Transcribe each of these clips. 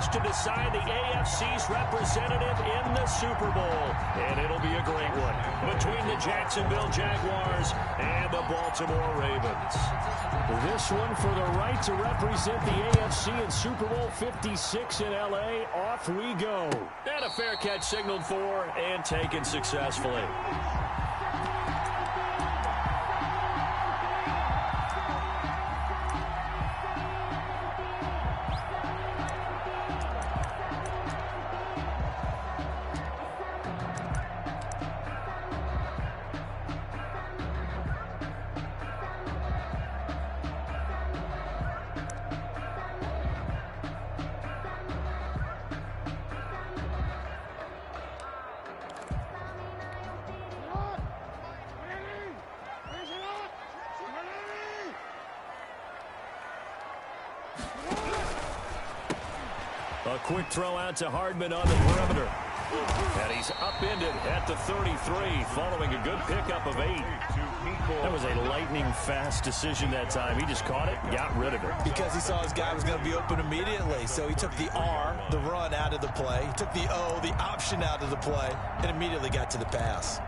match to decide the AFC's representative in the Super Bowl. And it'll be a great one between the Jacksonville Jaguars and the Baltimore Ravens. This one for the right to represent the AFC in Super Bowl 56 in L.A. Off we go. And a fair catch signaled for and taken successfully. A quick throw out to Hardman on the perimeter. And he's upended at the 33 following a good pickup of 8. That was a lightning-fast decision that time. He just caught it, got rid of it. Because he saw his guy was going to be open immediately. So he took the R, the run, out of the play. He took the O, the option, out of the play, and immediately got to the pass.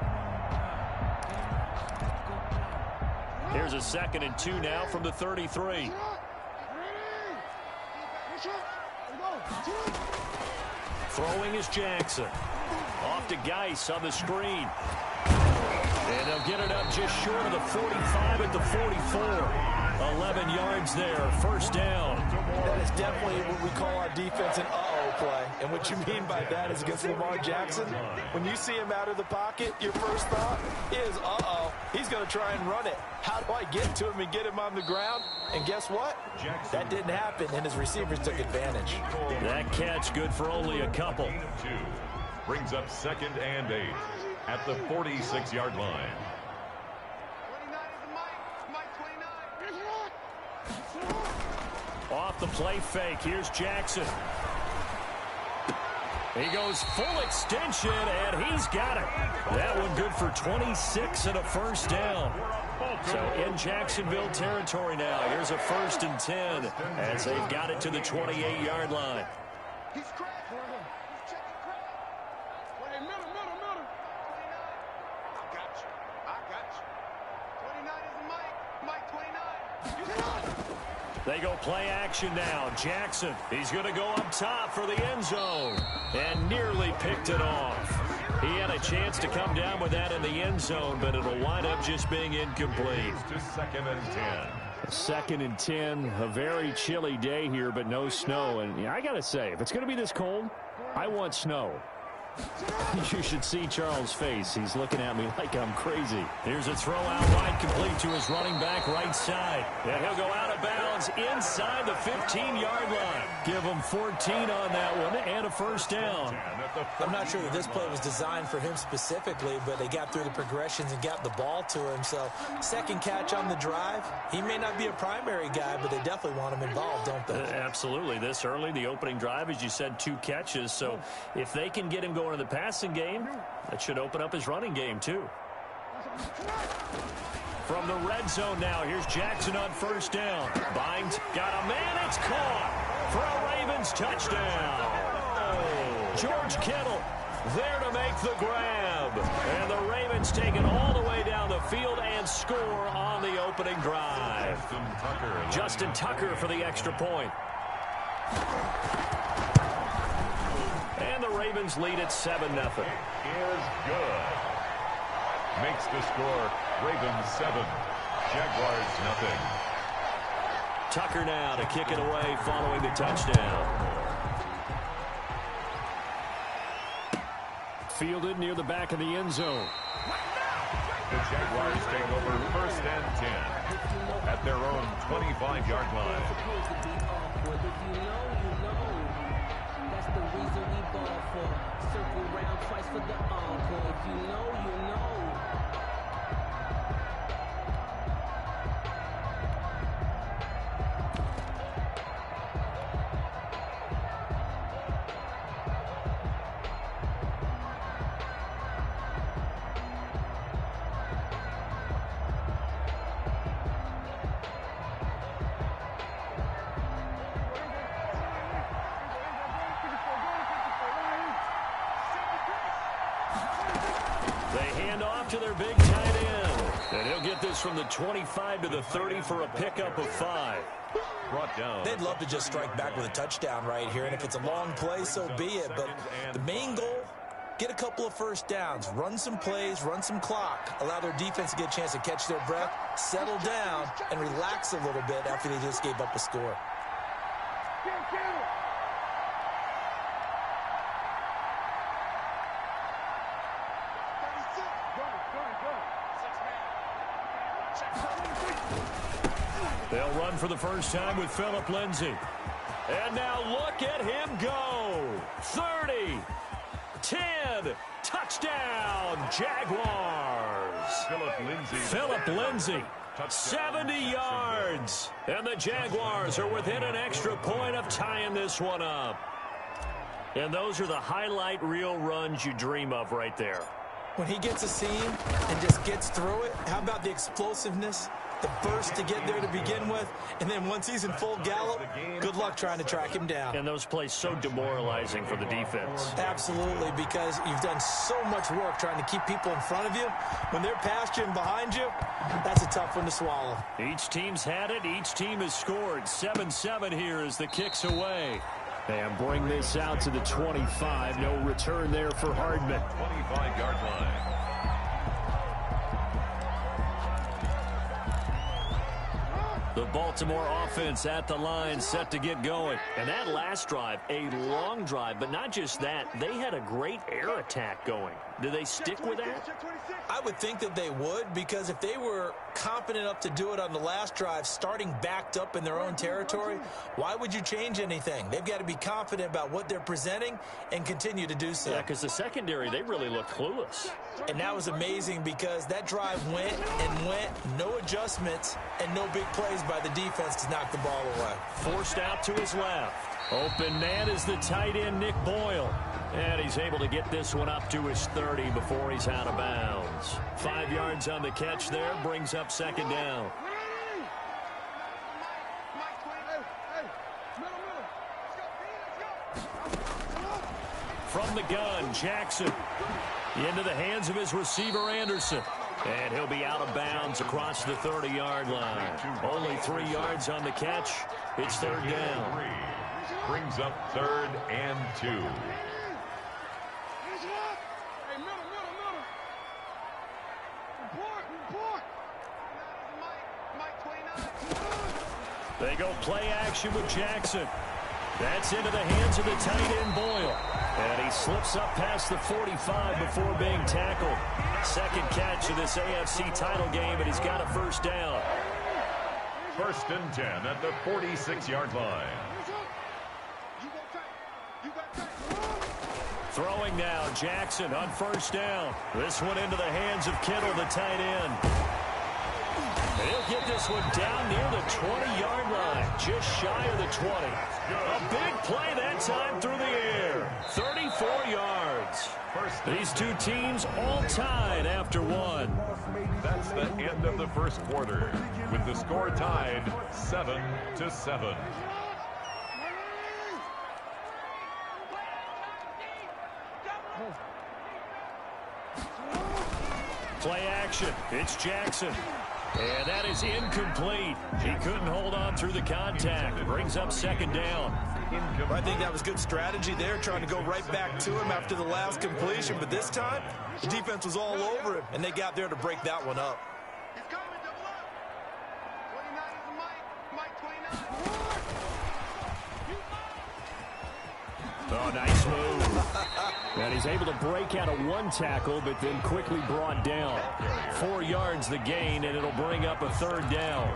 Here's a 2nd and 2 now from the 33. Throwing is Jackson. Off to Geis on the screen. And they'll get it up just short of the 45 at the 44. 11 yards there. First down. That is definitely what we call our defense an uh-oh play. And what you mean by that is against Lamar Jackson, when you see him out of the pocket, your first thought is, uh-oh, he's going to try and run it. How do I get to him and get him on the ground? And guess what? That didn't happen, and his receivers took advantage. That catch good for only a couple. Brings up 2nd and 8 at the 46-yard line. Off the play fake. Here's Jackson. He goes full extension, and he's got it. That one good for 26 and a first down. So in Jacksonville territory now. Here's a 1st and 10 as they've got it to the 28-yard line. They go play action now. Jackson, he's going to go up top for the end zone and nearly picked it off. He had a chance to come down with that in the end zone, but it'll wind up just being incomplete. To 2nd and 10. 2nd and 10, a very chilly day here, but no snow. And I got to say, if it's going to be this cold, I want snow. You should see Charles' face. He's looking at me like I'm crazy. Here's a throw out wide, complete to his running back right side. And he'll go out of bounds inside the 15-yard line. Give him 14 on that one and a first down. I'm not sure that this play was designed for him specifically, but they got through the progressions and got the ball to him. So 2nd catch on the drive. He may not be a primary guy, but they definitely want him involved, don't they? Absolutely. This early, the opening drive, as you said, 2 catches. So if they can get him going in the passing game, that should open up his running game too. From the red zone now, here's Jackson on first down. Bynes got a man, it's caught for a Ravens touchdown. George Kittle there to make the grab. And the Ravens take it all the way down the field and score on the opening drive. Justin Tucker for the extra point. And the Ravens lead at 7-0. Is good. Makes the score Ravens 7, Jaguars nothing. Tucker now to kick it away following the touchdown. Fielded near the back of the end zone. The Jaguars take over 1st and 10 at their own 25-yard line. That's the reason we ball for. Circle round twice for the encore. If you know, you know. They hand off to their big tight end. And he'll get this from the 25 to the 30 for a pickup of 5. Brought down. They'd love to just strike back with a touchdown right here, and if it's a long play, so be it. But the main goal, get a couple of first downs, run some plays, run some clock, allow their defense to get a chance to catch their breath, settle down, and relax a little bit after they just gave up a score. They'll run for the first time with Phillip Lindsay. And now look at him go. 30, 10, touchdown, Jaguars. Phillip Lindsay, 70 yards. And the Jaguars are within an extra point of tying this one up. And those are the highlight reel runs you dream of right there. When he gets a seam and just gets through it, how about the explosiveness, the burst to get there to begin with, and then once he's in full gallop, good luck trying to track him down. And those plays so demoralizing for the defense. Absolutely, because you've done so much work trying to keep people in front of you. When they're past you and behind you, that's a tough one to swallow. Each team's had it. Each team has scored. 7-7 here as the kick's away. And bring this out to the 25. No return there for Hardman. 25-yard line. The Baltimore offense at the line, set to get going. And that last drive, a long drive, but not just that. They had a great air attack going. Do they stick with that? I would think that they would, because if they were confident enough to do it on the last drive, starting backed up in their own territory, why would you change anything? They've got to be confident about what they're presenting and continue to do so. Yeah, because the secondary, they really looked clueless. And that was amazing because that drive went and went, no adjustments, and no big plays by the defense to knock the ball away. Forced out to his left. Open man is the tight end, Nick Boyle. And he's able to get this one up to his 30 before he's out of bounds. 5 yards on the catch there, brings up second down. From the gun, Jackson. Into the hands of his receiver, Anderson. And he'll be out of bounds across the 30-yard line. Only 3 yards on the catch. It's third down. Brings up 3rd and 2. They go play action with Jackson. That's into the hands of the tight end, Boyle. And he slips up past the 45 before being tackled. Second catch of this AFC title game, and he's got a first down. 1st and 10 at the 46-yard line. Throwing now, Jackson on first down. This one into the hands of Kittle, the tight end. And he'll get this one down near the 20-yard line, just shy of the 20. A big play that time through the air. 34 yards. These two teams all tied after one. That's the end of the first quarter, with the score tied 7-7. Play action. It's Jackson. And that is incomplete. He couldn't hold on through the contact. Brings up second down. I think that was good strategy there, trying to go right back to him after the last completion. But this time, the defense was all over him, and they got there to break that one up. Oh, nice move. And he's able to break out of one tackle, but then quickly brought down. 4 yards the gain, and it'll bring up a third down.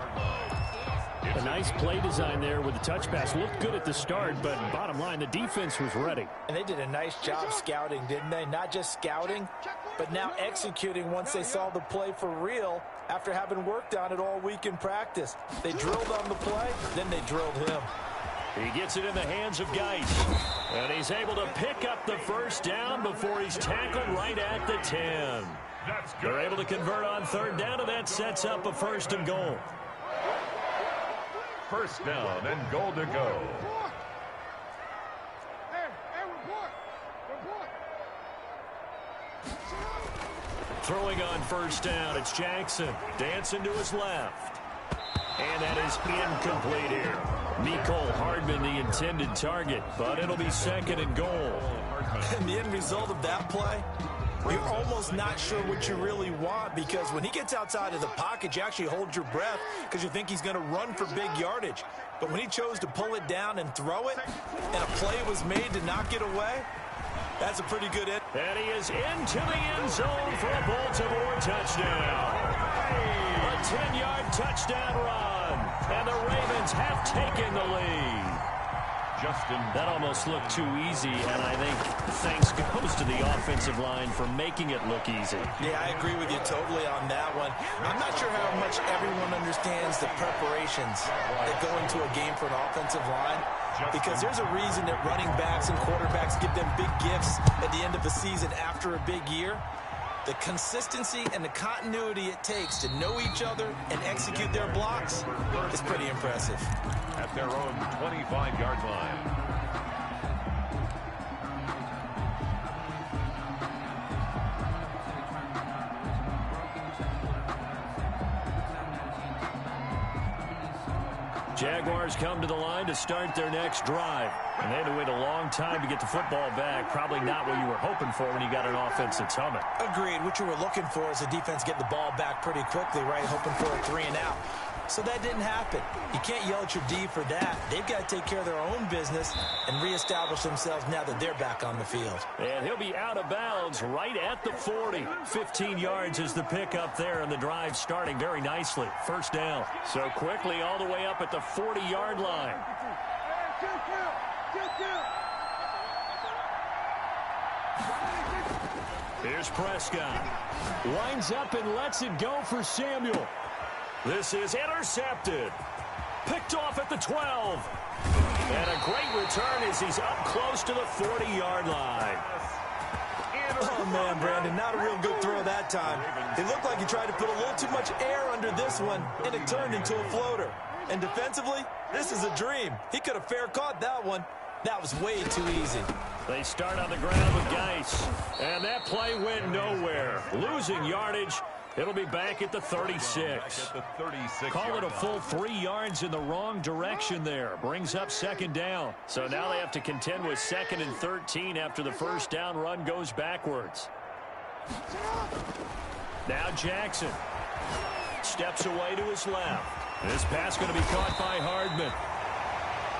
A nice play design there with the touch pass. Looked good at the start, but bottom line, the defense was ready. And they did a nice job scouting, didn't they? Not just scouting, but now executing once they saw the play for real after having worked on it all week in practice. They drilled on the play, then they drilled him. He gets it in the hands of Geis. And he's able to pick up the first down before he's tackled right at the 10. They're able to convert on third down, and that sets up a 1st and goal. 1st down and goal to go. Throwing on first down, it's Jackson. Dancing to his left. And that is incomplete here. Mecole Hardman, the intended target, but it'll be second and goal. And the end result of that play, you're almost not sure what you really want, because when he gets outside of the pocket, you actually hold your breath because you think he's going to run for big yardage. But when he chose to pull it down and throw it, and a play was made to knock it away, that's a pretty good end. And he is into the end zone for a Baltimore touchdown. A 10-yard touchdown run. And the Ravens have taken the lead. That almost looked too easy, and I think thanks goes to the offensive line for making it look easy. Yeah, I agree with you totally on that one. I'm not sure how much everyone understands the preparations that go into a game for an offensive line, because there's a reason that running backs and quarterbacks give them big gifts at the end of the season after a big year. The consistency and the continuity it takes to know each other and execute their blocks is pretty impressive. At their own 25-yard line. Jaguars come to the line to start their next drive. And they had to wait a long time to get the football back. Probably not what you were hoping for when you got an offense that's humming. Agreed. What you were looking for is the defense getting the ball back pretty quickly, right? Hoping for a 3 and out. So that didn't happen. You can't yell at your D for that. They've got to take care of their own business and reestablish themselves now that they're back on the field. And he'll be out of bounds right at the 40. 15 yards is the pickup there, and the drive starting very nicely. First down. So quickly all the way up at the 40-yard line. Here's Prescott. Lines up and lets it go for Samuel. This is intercepted. Picked off at the 12. And a great return as he's up close to the 40-yard line. Oh, man, Brandon, not a real good throw that time. It looked like he tried to put a little too much air under this one, and it turned into a floater. And defensively, this is a dream. He could have fair caught that one. That was way too easy. They start on the ground with Geis. And that play went nowhere. Losing yardage. It'll be back at the 36. Call it a full 3 yards in the wrong direction there. Brings up second down. So now they have to contend with 2nd and 13 after the first down run goes backwards. Now Jackson steps away to his left. This pass going to be caught by Hardman.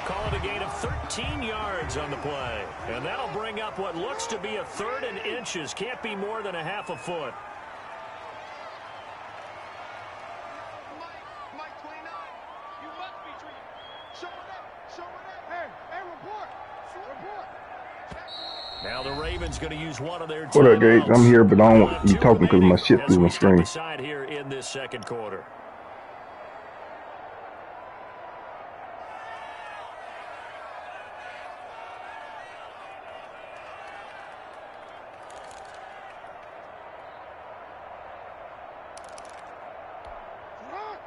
Call it a gain of 13 yards on the play. And that'll bring up what looks to be a 3rd and inches. Can't be more than a half a foot. Now the Ravens going to use one of their timeouts. What up, Gates? I'm here, but I don't want to be talking because my shit through my screen. Aside here in this second quarter.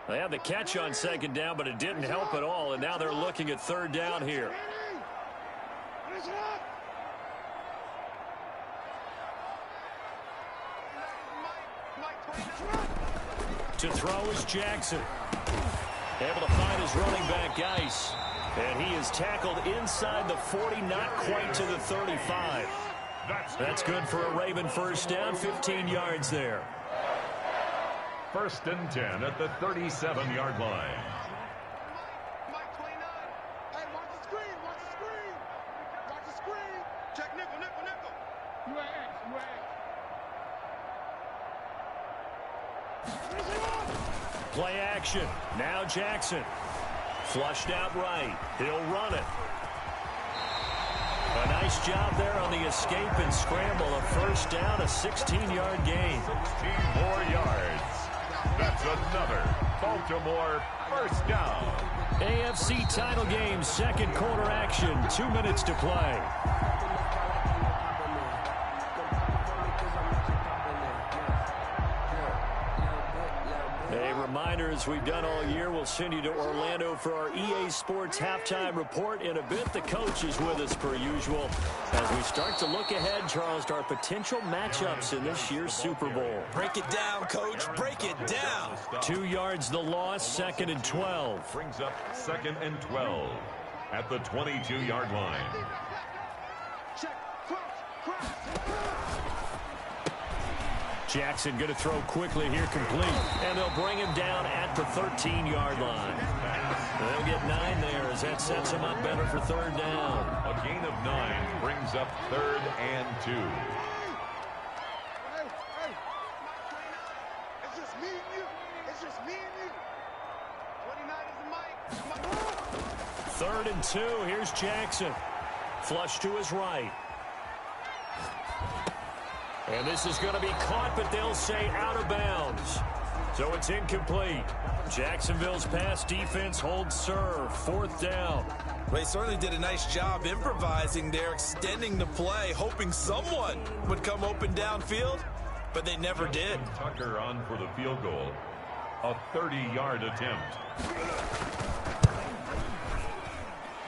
They had the catch on second down, but it didn't help at all, and now they're looking at third down here. To throw is Jackson. Able to find his running back, Geis. And he is tackled inside the 40, not quite to the 35. That's good for a Raven first down, 15 yards there. 1st and 10 at the 37-yard line. Play action. Now Jackson. Flushed out right. He'll run it. A nice job there on the escape and scramble. A first down, a 16-yard gain. 16 more yards. That's another Baltimore first down. AFC title game, second quarter action. 2 minutes to play. reminder, as we've done all year, we'll send you to Orlando for our EA Sports halftime report in a bit. The coach is with us per usual as we start to look ahead, Charles, to our potential matchups in this year's Super Bowl. Break it down, Coach. Break it down. 2 yards the loss, 2nd and 12. Brings up 2nd and 12 at the 22-yard line. Jackson going to throw quickly here, complete. And they'll bring him down at the 13-yard line. They'll get 9 there as that sets him up better for 3rd down. A gain of 9 brings up 3rd and 2. It's just me and you. It's just me and you. 29 is the mic. 3rd and 2. Here's Jackson. Flush to his right. And this is going to be caught, but they'll say out of bounds. So it's incomplete. Jacksonville's pass defense holds serve. 4th down. Well, they certainly did a nice job improvising there, extending the play, hoping someone would come open downfield, but they never did. Tucker on for the field goal. A 30-yard attempt.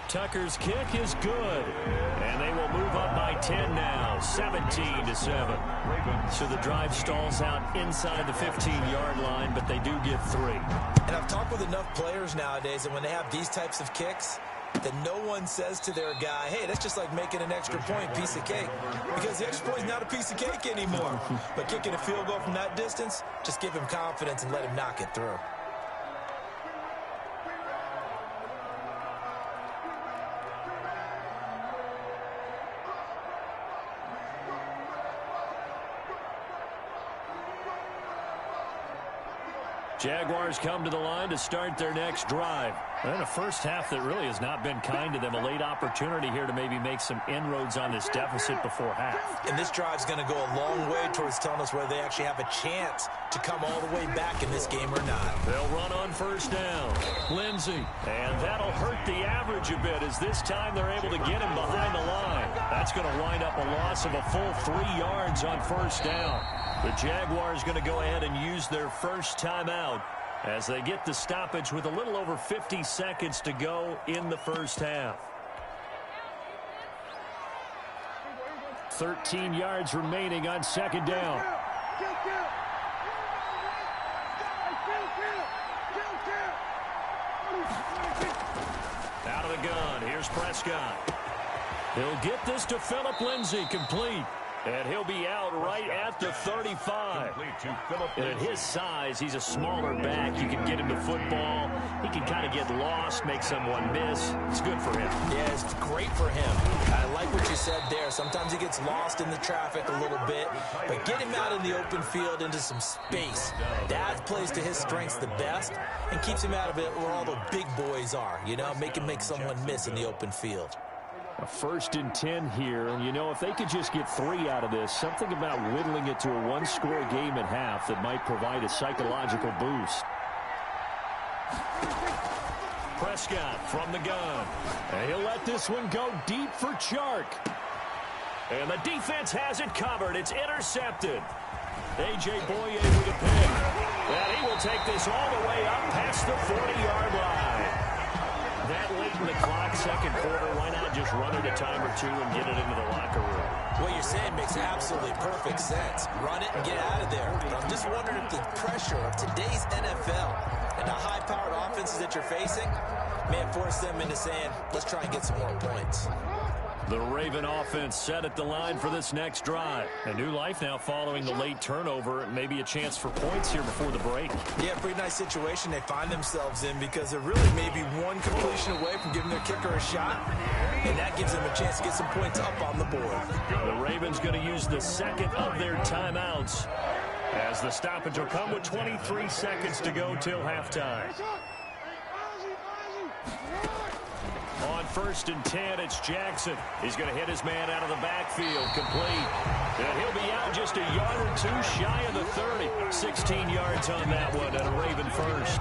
Tucker's kick is good. And they will move up by 10 now, 17-7. So the drive stalls out inside the 15-yard line, but they do get 3. And I've talked with enough players nowadays that when they have these types of kicks, that no one says to their guy, hey, that's just like making an extra point, piece of cake. Because the extra point is not a piece of cake anymore. But kicking a field goal from that distance, just give him confidence and let him knock it through. Jaguars come to the line to start their next drive. And a first half that really has not been kind to them. A late opportunity here to maybe make some inroads on this deficit before half. And this drive's going to go a long way towards telling us whether they actually have a chance to come all the way back in this game or not. They'll run on 1st down. Lindsey. And that'll hurt the average a bit as this time they're able to get him behind the line. That's going to wind up a loss of a full 3 yards on 1st down. The Jaguars going to go ahead and use their first timeout as they get the stoppage with a little over 50 seconds to go in the first half. 13 yards remaining on 2nd down. Out of the gun. Here's Prescott. He'll get this to Phillip Lindsay, complete. And he'll be out right at the 35. And at his size, he's a smaller back. You can get him to football. He can kind of get lost, make someone miss. It's good for him. Yeah, it's great for him. I like what you said there. Sometimes he gets lost in the traffic a little bit. But get him out in the open field into some space. That plays to his strengths the best and keeps him out of it where all the big boys are. You know, make him make someone miss in the open field. A 1st and 10 here, and you know, if they could just get 3 out of this, something about whittling it to a 1-score game at half that might provide a psychological boost. Prescott from the gun. And he'll let this one go deep for Chark. And the defense has it covered. It's intercepted. A.J. Boye with a pick. And he will take this all the way up past the 40-yard line. That late in the clock, 2nd quarter, why not just run it a time or 2 and get it into the locker room? What you're saying makes absolutely perfect sense. Run it and get out of there. But I'm just wondering if the pressure of today's NFL and the high-powered offenses that you're facing may force them into saying, let's try and get some more points. The Raven offense set at the line for this next drive. A new life now following the late turnover. Maybe a chance for points here before the break. Yeah, pretty nice situation they find themselves in because they're really maybe one completion away from giving their kicker a shot. And that gives them a chance to get some points up on the board. The Ravens going to use the 2nd of their timeouts as the stoppage will come with 23 seconds to go till halftime. On 1st and 10, it's Jackson. He's going to hit his man out of the backfield, complete. And he'll be out just a yard or 2 shy of the 30. 16 yards on that one, and a Raven first.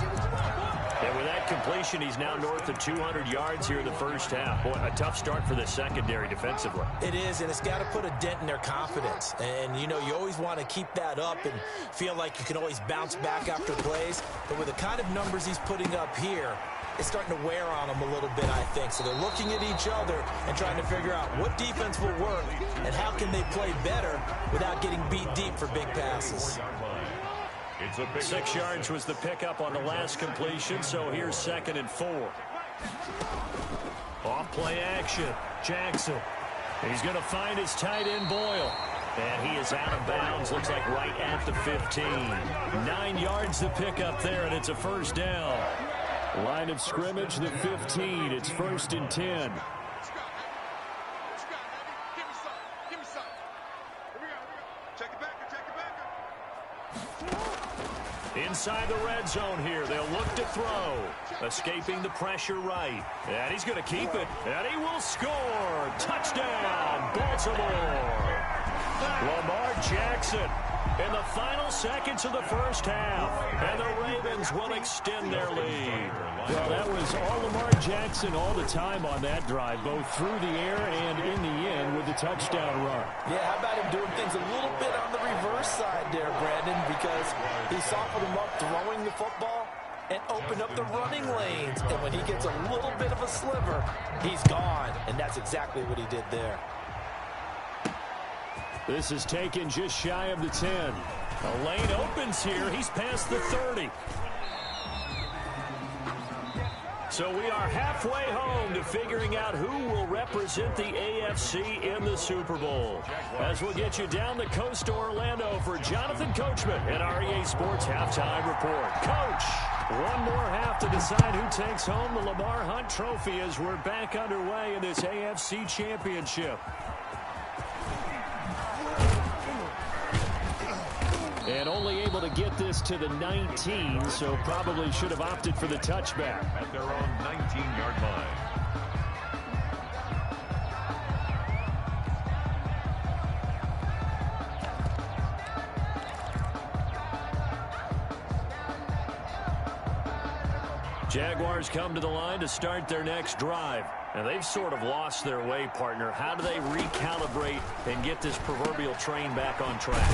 And with that completion, he's now north of 200 yards here in the first half. Boy, a tough start for the secondary defensively. It is, and it's got to put a dent in their confidence. And, you know, you always want to keep that up and feel like you can always bounce back after plays. But with the kind of numbers he's putting up here, it's starting to wear on them a little bit, I think. So they're looking at each other and trying to figure out what defense will work and how can they play better without getting beat deep for big passes. 6 yards was the pickup on the last completion, so here's 2nd and 4. Off play action. Jackson. He's going to find his tight end Boyle. And he is out of bounds, looks like right at the 15. 9 yards to pick up there, and it's a first down. Line of scrimmage, the 15. It's 1st and 10. Inside the red zone here. They'll look to throw. Escaping the pressure right. And he's going to keep it. And he will score. Touchdown, Baltimore. Lamar Jackson in the final seconds of the first half. And the Ravens will extend their lead. Well, that was all Lamar Jackson all the time on that drive, both through the air and in the end with the touchdown run. Yeah, how about him doing things a little bit on the reverse side there, Brandon, because he softened him up throwing the football and opened up the running lanes. And when he gets a little bit of a sliver, he's gone. And that's exactly what he did there. This is taken just shy of the 10. A lane opens here. He's past the 30. So we are halfway home to figuring out who will represent the AFC in the Super Bowl. As we'll get you down the coast to Orlando for Jonathan Coachman at REA Sports Halftime Report. Coach, one more half to decide who takes home the Lamar Hunt Trophy as we're back underway in this AFC Championship. And only able to get this to the 19, so probably should have opted for the touchback. At their own 19-yard line. Jaguars come to the line to start their next drive. And they've sort of lost their way, partner. How do they recalibrate and get this proverbial train back on track?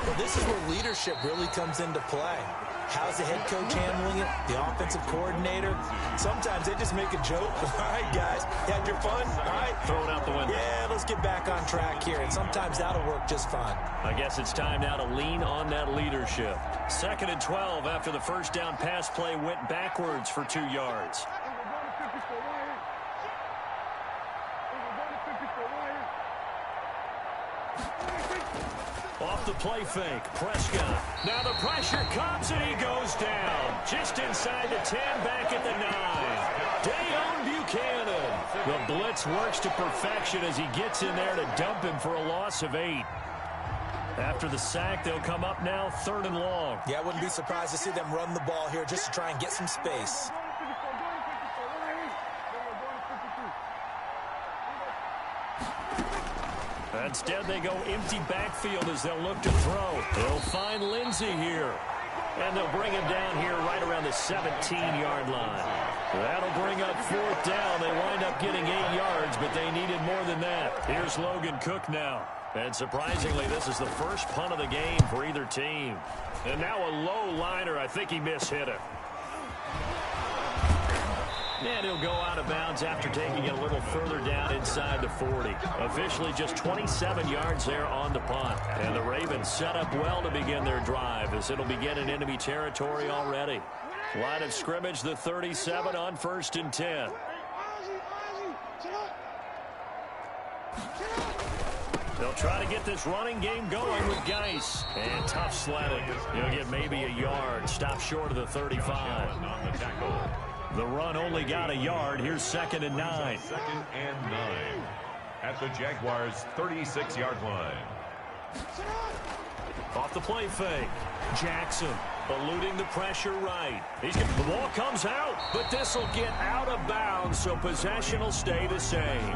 Well, this is where leadership really comes into play. How's the head coach handling it? The offensive coordinator? Sometimes they just make a joke. All right, guys, you had your fun? All right. Throw it out the window. Yeah, let's get back on track here. And sometimes that'll work just fine. I guess it's time now to lean on that leadership. 2nd and 12 after the first down pass play went backwards for 2 yards. Off the play fake, Prescott. Now the pressure comes and he goes down. Just inside the 10, back at the 9. Dayon Buchanan. The blitz works to perfection as he gets in there to dump him for a loss of 8. After the sack, they'll come up now 3rd and long. Yeah, I wouldn't be surprised to see them run the ball here just to try and get some space. Instead, they go empty backfield as they'll look to throw. They'll find Lindsey here. And they'll bring him down here right around the 17-yard line. That'll bring up 4th down. They wind up getting 8 yards, but they needed more than that. Here's Logan Cook now. And surprisingly, this is the first punt of the game for either team. And now a low liner. I think he mishit it. And he'll go out of bounds after taking it a little further down inside the 40. Officially just 27 yards there on the punt. And the Ravens set up well to begin their drive as it'll begin in enemy territory already. Line of scrimmage, the 37 on 1st and 10. They'll try to get this running game going with Geis. And tough sledding. He'll get maybe a yard. Stop short of the 35. The run only got a yard. Here's 2nd and 9. 2nd and 9 at the Jaguars' 36-yard line. Off the play fake. Jackson eluding the pressure right. The ball comes out, but this will get out of bounds, so possession will stay the same.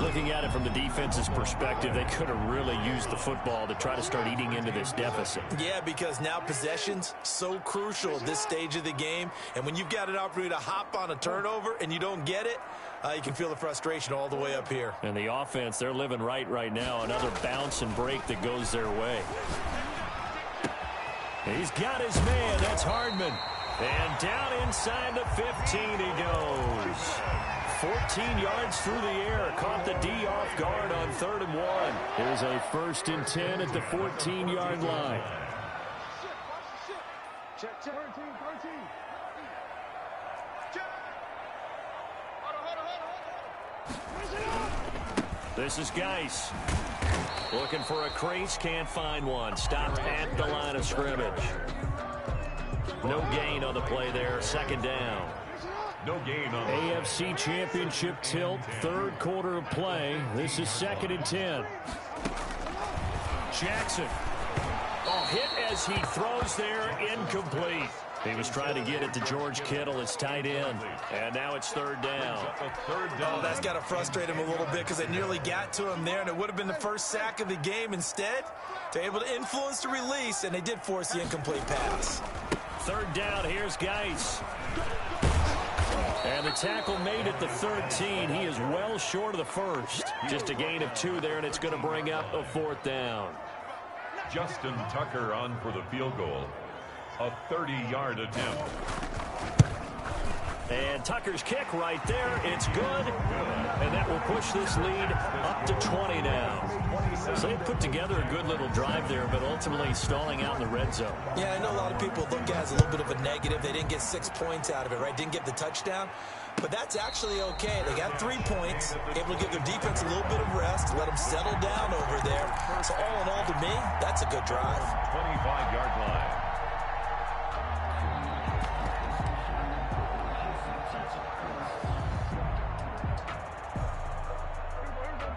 Looking at it from the defense's perspective, they could have really used the football to try to start eating into this deficit. Yeah, because now possession's so crucial at this stage of the game. And when you've got an opportunity to hop on a turnover and you don't get it, you can feel the frustration all the way up here. And the offense, they're living right now. Another bounce and break that goes their way. He's got his man. That's Hardman. And down inside the 15 he goes. 14 yards through the air. Caught the D off guard on 3rd and 1. Here's a 1st and 10 at the 14-yard line. Check, 13. This is Geis. Looking for a crease, can't find one. Stopped at the line of scrimmage. No gain on the play there. 2nd down. No gain on AFC Championship tilt, 3rd quarter of play. This is 2nd and 10. Jackson. Oh, hit as he throws there, incomplete. He was trying to get it to George Kittle, his tight end. And now it's 3rd down. Oh, that's got to frustrate him a little bit because they nearly got to him there, and it would have been the first sack of the game. Instead, they're able to influence the release, and they did force the incomplete pass. 3rd down, here's Geis. And the tackle made at the 13. He is well short of the first. Just a gain of 2 there, and it's going to bring up a 4th down. Justin Tucker on for the field goal. A 30-yard attempt. And Tucker's kick right there. It's good. And that will push this lead up to 20 now. So they put together a good little drive there, but ultimately stalling out in the red zone. Yeah, I know a lot of people look at it as a little bit of a negative. They didn't get 6 points out of it, right? Didn't get the touchdown. But that's actually okay. They got 3 points, able to give their defense a little bit of rest, let them settle down over there. So all in all, to me, that's a good drive. 25-yard line.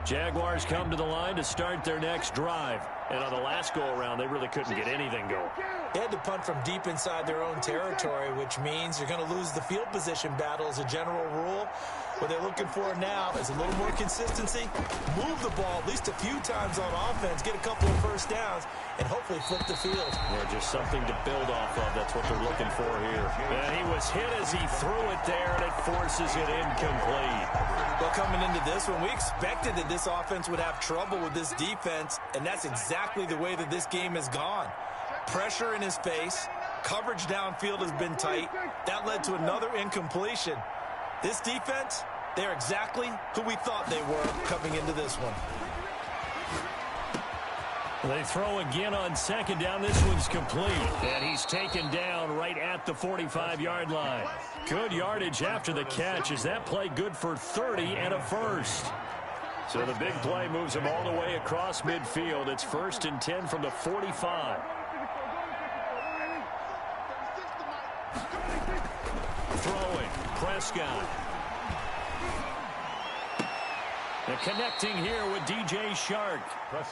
Jaguars come to the line to start their next drive. And on the last go-around, they really couldn't get anything going. They had to punt from deep inside their own territory, which means you're going to lose the field position battle as a general rule. What they're looking for now is a little more consistency, move the ball at least a few times on offense, get a couple of first downs, and hopefully flip the field. Yeah, just something to build off of. That's what they're looking for here. And he was hit as he threw it there, and it forces it incomplete. Well, coming into this one, we expected that this offense would have trouble with this defense, and that's exactly the way that this game has gone. Pressure in his face, coverage downfield has been tight. That led to another incompletion. This defense, they're exactly who we thought they were coming into this one. They throw again on 2nd down. This one's complete. And he's taken down right at the 45-yard line. Good yardage after the catch. Is that play good for 30 and a first? So the big play moves him all the way across midfield. It's 1st and 10 from the 45. Throwing. Prescott. And connecting here with DJ Shark.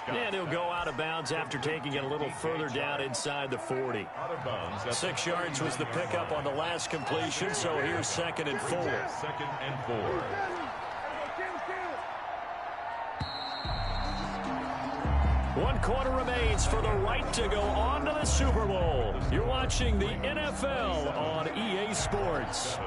And he'll go out of bounds after taking it a little further down inside the 40. 6 yards was the pickup on the last completion, so here's 2nd and 4. 2nd and 4. One quarter remains for the right to go on to the Super Bowl. You're watching the NFL on EA Sports.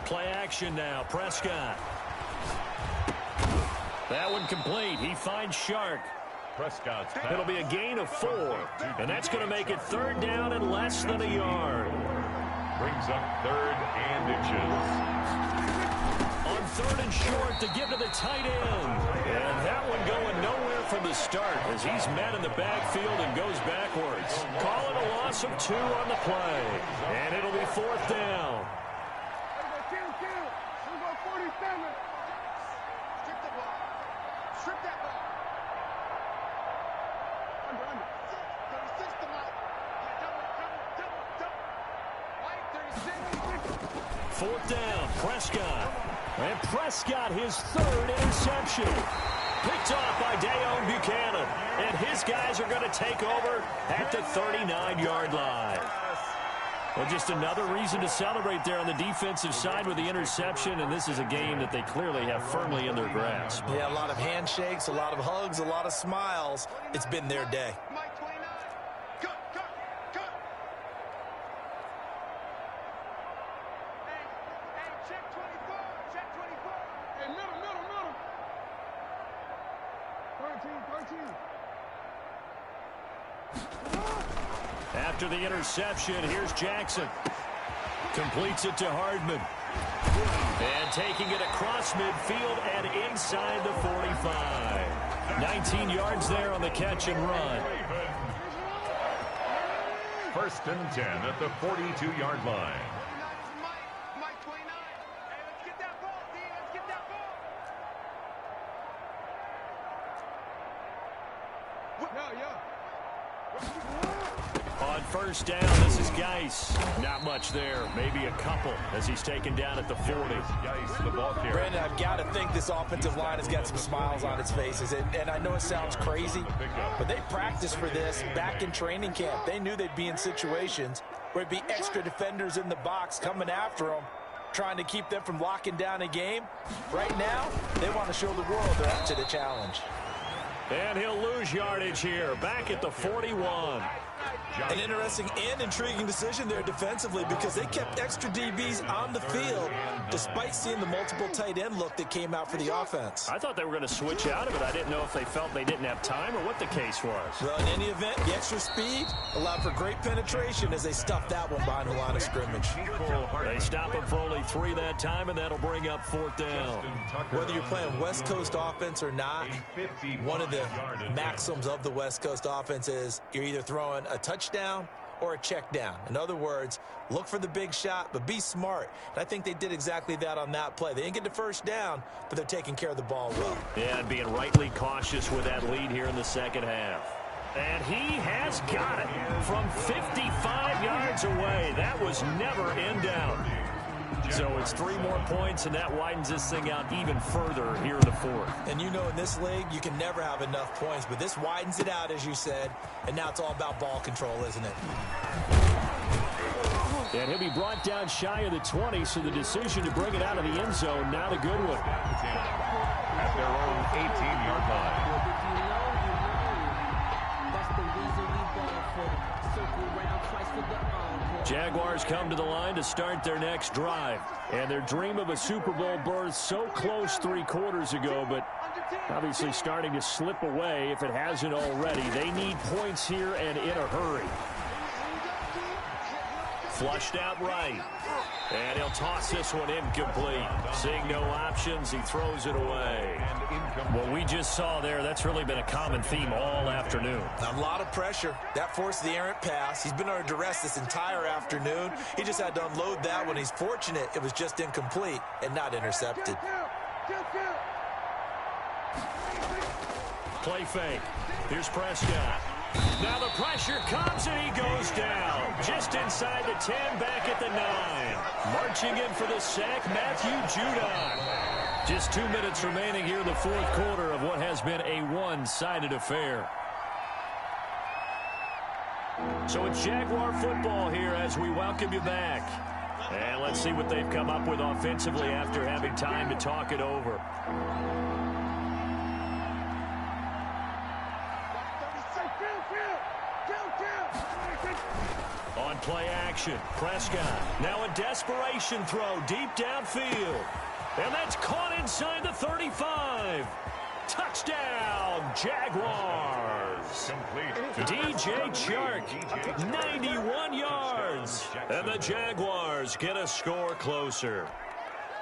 Play action now. Prescott. That one complete. He finds Shark. Prescott's It'll be a gain of 4. And that's going to make it 3rd down and less than a yard. brings up 3rd and inches. On 3rd and short to give to the tight end. And that one going nowhere from the start as he's met in the backfield and goes backwards. Call it a loss of 2 on the play. And it'll be 4th down. Strip that ball. Under. 36 to Mike. Double. Mike, 36. 4th down, Prescott. And Prescott, his third interception. Picked off by Deone Bucannon. And his guys are going to take over at the 39-yard line. Well, just another reason to celebrate there on the defensive side with the interception, and this is a game that they clearly have firmly in their grasp. Yeah, a lot of handshakes, a lot of hugs, a lot of smiles. It's been their day. Mike 29. Cut. Hey, check 24. Check 24. Hey, middle. 13. After the interception, here's Jackson. Completes it to Hardman. And taking it across midfield and inside the 45. 19 yards there on the catch and run. First and 10 at the 42-yard line. Mike 29. Hey, let's get that ball, D. Let's get that ball. On first down, this is Geis. Not much there. Maybe a couple as he's taken down at the 40. Geis, the ball carrier. Brandon, I've got to think this offensive line has got some smiles on its faces. And I know it sounds crazy, but they practiced for this back in training camp. They knew they'd be in situations where it'd be extra defenders in the box coming after them, trying to keep them from locking down a game. Right now, they want to show the world they're up to the challenge. And he'll lose yardage here. Back at the 41. An interesting and intriguing decision there defensively because they kept extra DBs on the field despite seeing the multiple tight end look that came out for the offense. I thought they were going to switch out of it. I didn't know if they felt they didn't have time or what the case was. Well, in any event, the extra speed allowed for great penetration as they stuffed that one behind the line of scrimmage. They stop him for only 3 that time, and that'll bring up 4th down. Whether you're playing West Coast offense or not, one of the maxims of the West Coast offense is you're either throwing a touchdown or a check down. In other words, look for the big shot, but be smart. And I think they did exactly that on that play. They didn't get the first down, but they're taking care of the ball well. Yeah, and being rightly cautious with that lead here in the second half. And he has got it from 55 yards away. That was never in doubt. So it's 3 more points, and that widens this thing out even further here in the 4th. And you know in this league, you can never have enough points, but this widens it out, as you said, and now it's all about ball control, isn't it? And he'll be brought down shy of the 20, so the decision to bring it out of the end zone, not a good one. At their own 18-yard line. If you know, that's the reason we ball for. Circle round twice for the encore. Jaguars come to the line to start their next drive. And their dream of a Super Bowl berth so close 3 quarters ago, but obviously starting to slip away if it hasn't already. They need points here and in a hurry. Flushed out right. And he'll toss this one incomplete. Seeing no options, he throws it away. What we just saw there, that's really been a common theme all afternoon. A lot of pressure. That forced the errant pass. He's been under duress this entire afternoon. He just had to unload that one. He's fortunate it was just incomplete and not intercepted. Play fake. Here's Prescott. Now the pressure comes and he goes down. Just inside the 10, back at the 9. Marching in for the sack, Matthew Judon. Just 2 minutes remaining here in the 4th quarter of what has been a one-sided affair. So it's Jaguar football here as we welcome you back. And let's see what they've come up with offensively after having time to talk it over. On play action, Prescott. Now a desperation throw deep downfield. And that's caught inside the 35. Touchdown, Jaguars. DJ Chark, 91 yards. And the Jaguars get a score closer.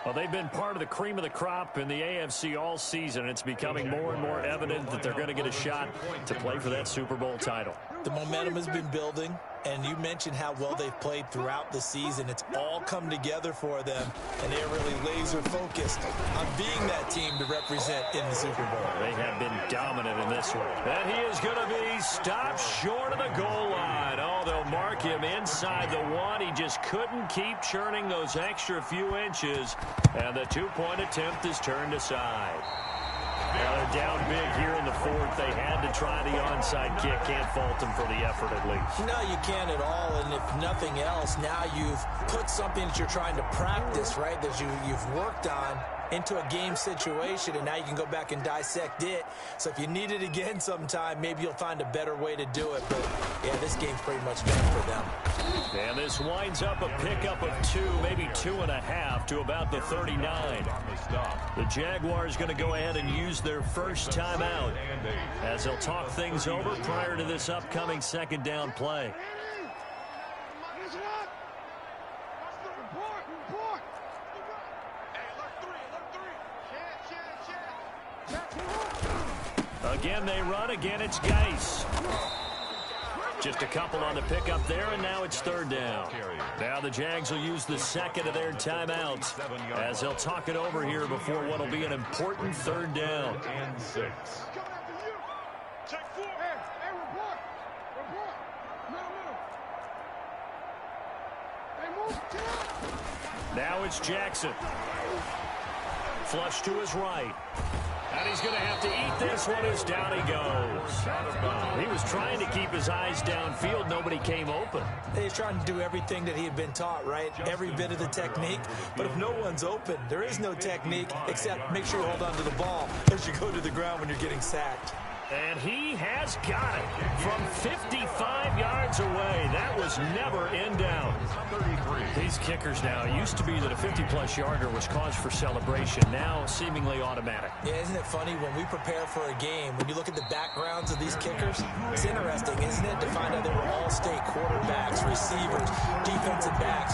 Well, they've been part of the cream of the crop in the AFC all season. It's becoming more and more evident that they're going to get a shot to play for that Super Bowl title. The momentum has been building. And you mentioned how well they've played throughout the season. It's all come together for them, and they're really laser focused on being that team to represent in the Super Bowl. They have been dominant in this one. And he is going to be stopped short of the goal line. Oh, they'll mark him inside the one. He just couldn't keep churning those extra few inches, and the two-point attempt is turned aside. They're down big here in the fourth. They had to try the onside kick. Can't fault them for the effort at least. No, you can't at all. And if nothing else, now you've put something that you're trying to practice, right, that you've worked on into a game situation, and now you can go back and dissect it. So if you need it again sometime, maybe you'll find a better way to do it. But, yeah, this game's pretty much done for them. And this winds up a pickup of 2, maybe 2.5 to about the 39. The Jaguars going to go ahead and use their first timeout as they'll talk things over prior to this upcoming second down play. Again, they run. Again, it's Geis. Just a couple on the pickup there, and now it's third down. Now the Jags will use the second of their timeouts as they'll talk it over here before what will be an important third down. And 6. Now it's Jackson. Flush to his right. And he's going to have to eat this one as down he goes. He was trying to keep his eyes downfield. Nobody came open. He's trying to do everything that he had been taught, right? Every bit of the technique. But if no one's open, there is no technique except make sure you hold on to the ball as you go to the ground when you're getting sacked. And he has got it from 55 yards away. That was never in doubt. 33. These kickers now, it used to be that a 50-plus yarder was cause for celebration. Now seemingly automatic. Yeah, isn't it funny when we prepare for a game, when you look at the backgrounds of these kickers, it's interesting, isn't it, to find out they were all-state quarterbacks, receivers, defensive backs,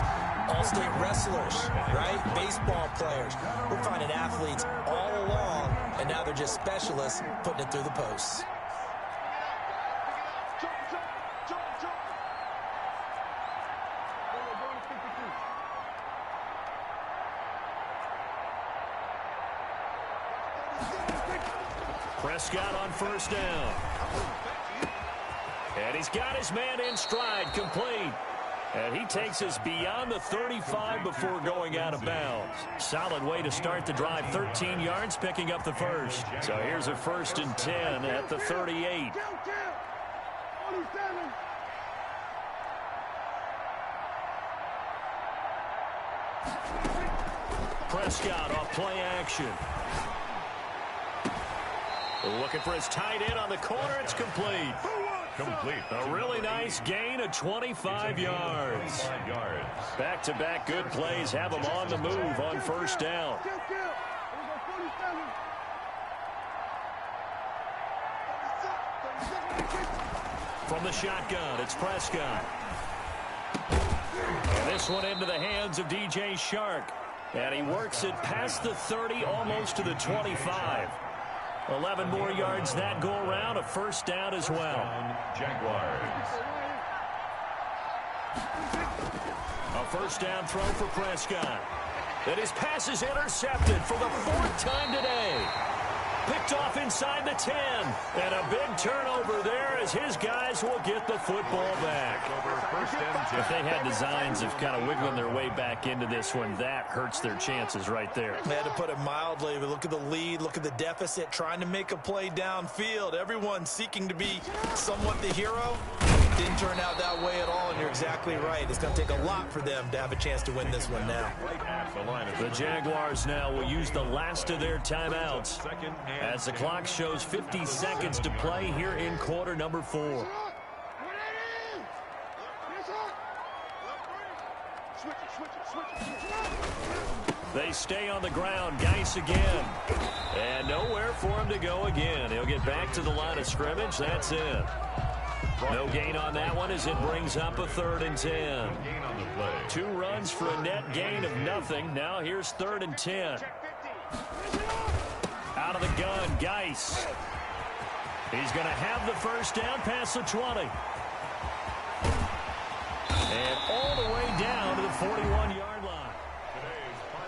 all-state wrestlers, right? Baseball players. We're finding athletes all along, and now they're just specialists putting it through the posts. Prescott on first down. And he's got his man in stride, complete. And he takes us beyond the 35 before going out of bounds. Solid way to start the drive. 13 yards, picking up the first. So here's a 1st and 10 at the 38. Prescott off play action. Looking for his tight end on the corner. It's complete. A really nice gain of 25 yards. Back-to-back good plays have him on the move on first down. From the shotgun, it's Prescott. And this one into the hands of DJ Shark. And he works it past the 30, almost to the 25. 11 more yards that go around, a first down as well. Jaguars. A first down throw for Prescott. And his pass is intercepted for the 4th time today. Picked off inside the 10. And a big turnover there as his guys will get the football back. If they had designs of kind of wiggling their way back into this one, that hurts their chances right there. They had to put it mildly, but look at the lead, look at the deficit, trying to make a play downfield. Everyone seeking to be somewhat the hero. Didn't turn out that way at all, and you're exactly right. It's going to take a lot for them to have a chance to win this one now. The Jaguars now will use the last of their timeouts as the clock shows 50 seconds to play here in quarter number 4. They stay on the ground. Geis again. And nowhere for him to go again. He'll get back to the line of scrimmage. That's it. No gain on that one as it brings up a 3rd and 10. 2 runs for a net gain of nothing. Now here's 3rd and 10. Out of the gun, Geis. He's going to have the first down past the 20. And all the way down to the 41-yard line.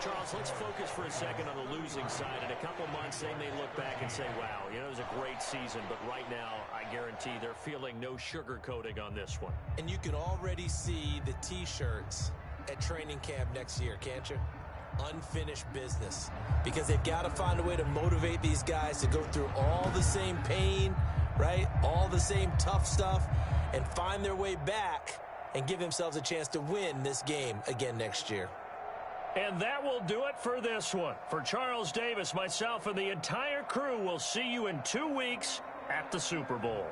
Charles, let's focus for a second on the losing side. In a couple months, they may look back and say, wow, it was a great season. But right now, I guarantee they're feeling no sugarcoating on this one. And you can already see the T-shirts at training camp next year, can't you? Unfinished business. Because they've got to find a way to motivate these guys to go through all the same pain, right? All the same tough stuff, and find their way back and give themselves a chance to win this game again next year. And that will do it for this one. For Charles Davis, myself, and the entire crew, we'll see you in 2 weeks at the Super Bowl.